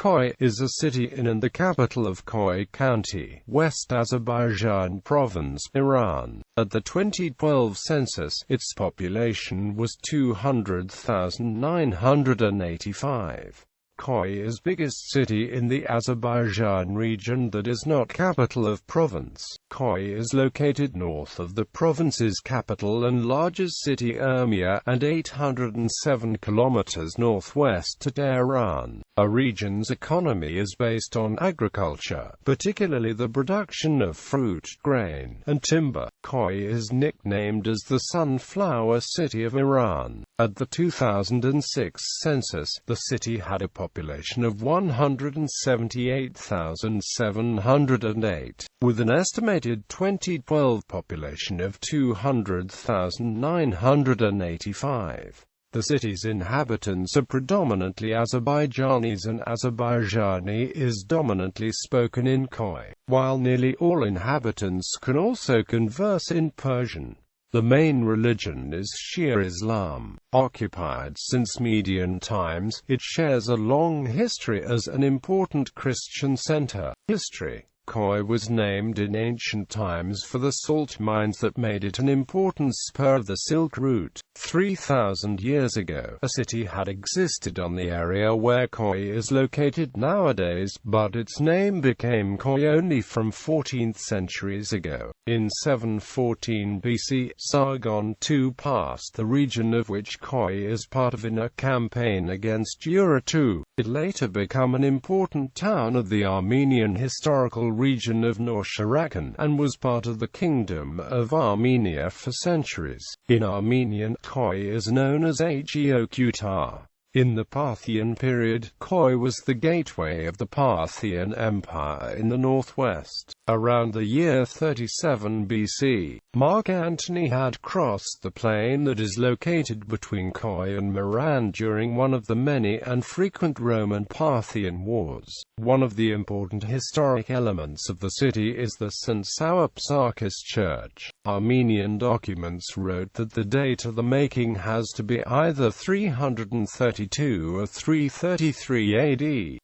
Khoy is a city in and the capital of Khoy County, West Azerbaijan Province, Iran. At the 2012 census, its population was 200,985. Khoy is biggest city in the Azerbaijan region that is not capital of province. Khoy is located north of the province's capital and largest city Urmia, and 807 kilometers northwest to Tehran. A region's economy is based on agriculture, particularly the production of fruit, grain, and timber. Khoy is nicknamed as the Sunflower City of Iran. At the 2006 census, the city had a population of 178,708, with an estimated 2012 population of 200,985. The city's inhabitants are predominantly Azerbaijanis, and Azerbaijani is dominantly spoken in Khoy, while nearly all inhabitants can also converse in Persian. The main religion is Shia Islam. Occupied since Median times, it shares a long history as an important Christian center. History. Khoy was named in ancient times for the salt mines that made it an important spur of the Silk Route. 3,000 years ago, a city had existed on the area where Khoy is located nowadays, but its name became Khoy only from 14th centuries ago. In 714 BC, Sargon II passed the region of which Khoy is part of in a campaign against Urartu. It later became an important town of the Armenian historical region of North-Arakan, and was part of the Kingdom of Armenia for centuries. In Armenian, Khoy is known as Ageokutar. In the Parthian period, Khoy was the gateway of the Parthian Empire in the northwest. Around the year 37 BC, Mark Antony had crossed the plain that is located between Khoy and Meran during one of the many and frequent Roman-Parthian wars. One of the important historic elements of the city is the St. Soapsarkis Church. Armenian documents wrote that the date of the making has to be either 332 or 333 AD.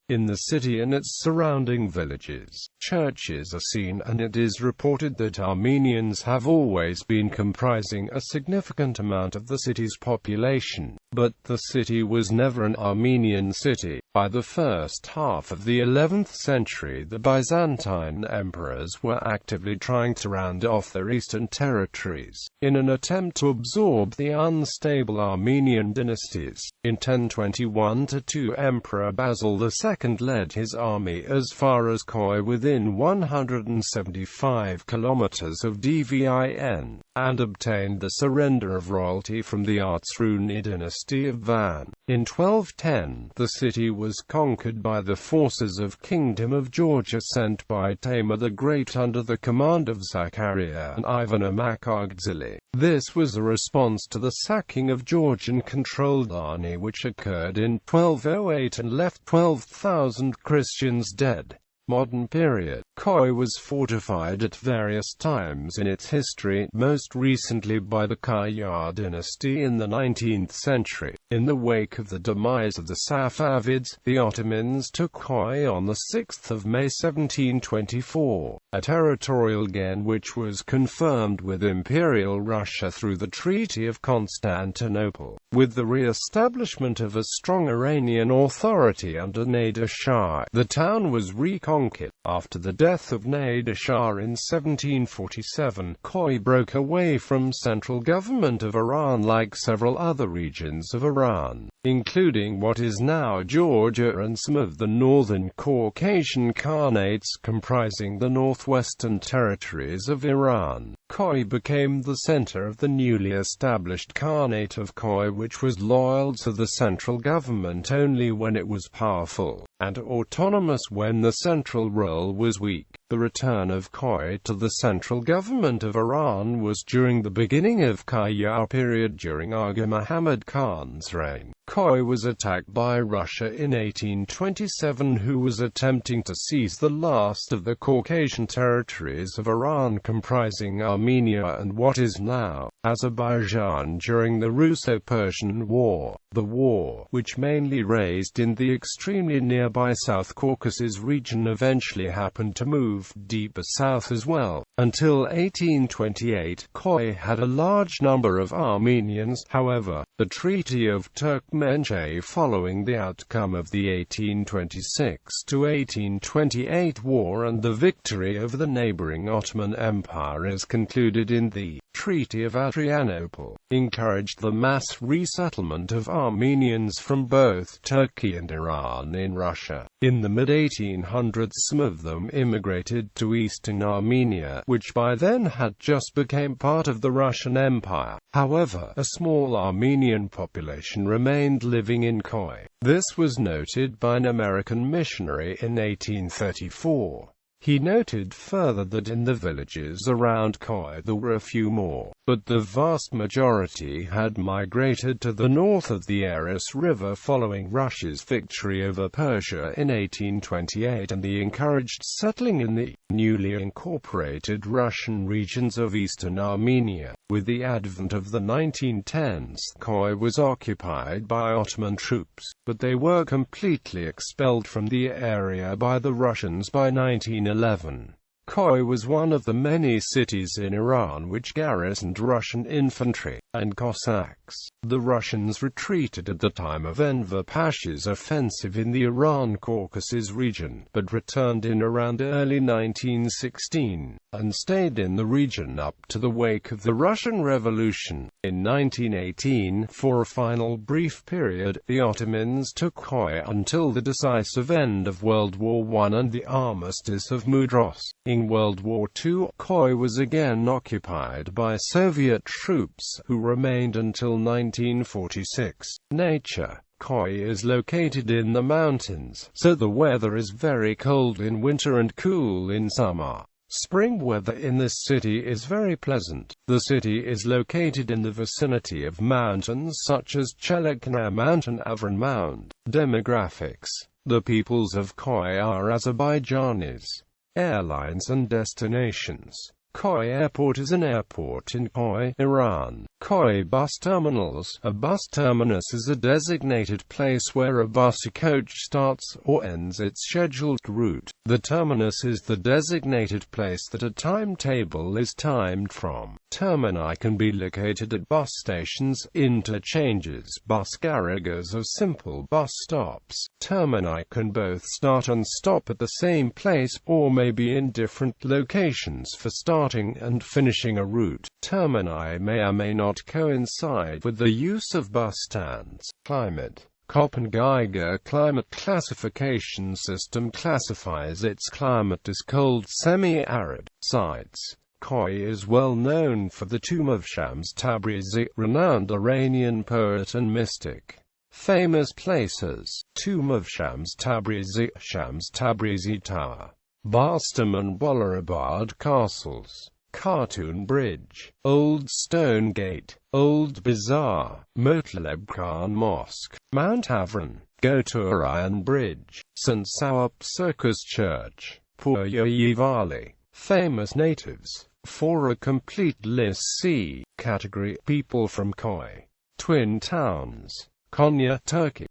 In the city and its surrounding villages, churches are seen, and it is reported that Armenians have always been comprising a significant amount of the city's population. But the city was never an Armenian city. By the first half of the 11th century, the Byzantine emperors were actively trying to round off their eastern territories, in an attempt to absorb the unstable Armenian dynasties. In 1021-2, Emperor Basil II led his army as far as Khoy within 175 kilometers of Dvin, and obtained the surrender of royalty from the Artsruni dynasty of Van. In 1210, the city was conquered by the forces of Kingdom of Georgia sent by Tamar the Great under the command of Zachariah and Ivan Makagdzili. This was a response to the sacking of Georgian-controlled Ani, which occurred in 1208 and left 12,000 Christians dead. Modern period. Khoy was fortified at various times in its history, most recently by the Qajar dynasty in the 19th century. In the wake of the demise of the Safavids, the Ottomans took Khoy on 6 May 1724, a territorial gain which was confirmed with Imperial Russia through the Treaty of Constantinople. With the re-establishment of a strong Iranian authority under Nader Shah, the town was reconquered. After the death of Nader Shah in 1747, Khoy broke away from central government of Iran like several other regions of Iran, including what is now Georgia and some of the northern Caucasian Khanates comprising the northwestern territories of Iran. Khoy became the center of the newly established Khanate of Khoy, which was loyal to the central government only when it was powerful, and autonomous when the central role was weak. The return of Khoy to the central government of Iran was during the beginning of Qajar period during Aga Muhammad Khan's reign. Khoy was attacked by Russia in 1827, who was attempting to seize the last of the Caucasian territories of Iran, comprising Armenia and what is now Azerbaijan, during the Russo-Persian War. The war, which mainly raged in the extremely nearby South Caucasus region, eventually happened to move deeper south as well. Until 1828, Khoy had a large number of Armenians. However, the Treaty of Turkmenchay, following the outcome of the 1826–1828 war and the victory over the neighboring Ottoman Empire as concluded in the Treaty of Adrianople, encouraged the mass resettlement of Armenians from both Turkey and Iran in Russia. In the mid-1800s, some of them immigrated to eastern Armenia, which by then had just become part of the Russian Empire. However, a small Armenian population remained living in Khoy. This was noted by an American missionary in 1834. He noted further that in the villages around Khoy there were a few more, but the vast majority had migrated to the north of the Aras River following Russia's victory over Persia in 1828 and the encouraged settling in the newly incorporated Russian regions of eastern Armenia. With the advent of the 1910s, Khoy was occupied by Ottoman troops, but they were completely expelled from the area by the Russians by 1911. Khoy was one of the many cities in Iran which garrisoned Russian infantry and Cossacks. The Russians retreated at the time of Enver Pasha's offensive in the Iran-Caucasus region, but returned in around early 1916, and stayed in the region up to the wake of the Russian Revolution. In 1918, for a final brief period, the Ottomans took Khoy until the decisive end of World War I and the Armistice of Mudros. In World War II, Khoy was again occupied by Soviet troops, who remained until 1946. Nature. Khoy is located in the mountains, so the weather is very cold in winter and cool in summer. Spring weather in this city is very pleasant. The city is located in the vicinity of mountains such as Chelakna Mountain, Avran Mound. Demographics. The peoples of Khoy are Azerbaijanis. Airlines and destinations. Khoy Airport is an airport in Khoy, Iran. Khoy Bus Terminals. A bus terminus is a designated place where a bus coach starts or ends its scheduled route. The terminus is the designated place that a timetable is timed from. Termini can be located at bus stations, interchanges, bus garages, or simple bus stops. Termini can both start and stop at the same place, or may be in different locations for starting and finishing a route. Termini may or may not coincide with the use of bus stands. Climate. Köppen Geiger climate classification system classifies its climate as cold semi-arid. Sites. Khoy is well known for the tomb of Shams Tabrizi, renowned Iranian poet and mystic. Famous places. Tomb of Shams Tabrizi Tower. Bastam and Bollarabad Castles. Khartoum Bridge. Old Stone Gate. Old Bazaar. Motleb Khan Mosque. Mount Avran. Goturayan Bridge. St. Sawap Circus Church. Purya Valley. Famous natives. For a complete list see Category People from Khoy. Twin Towns. Konya, Turkey.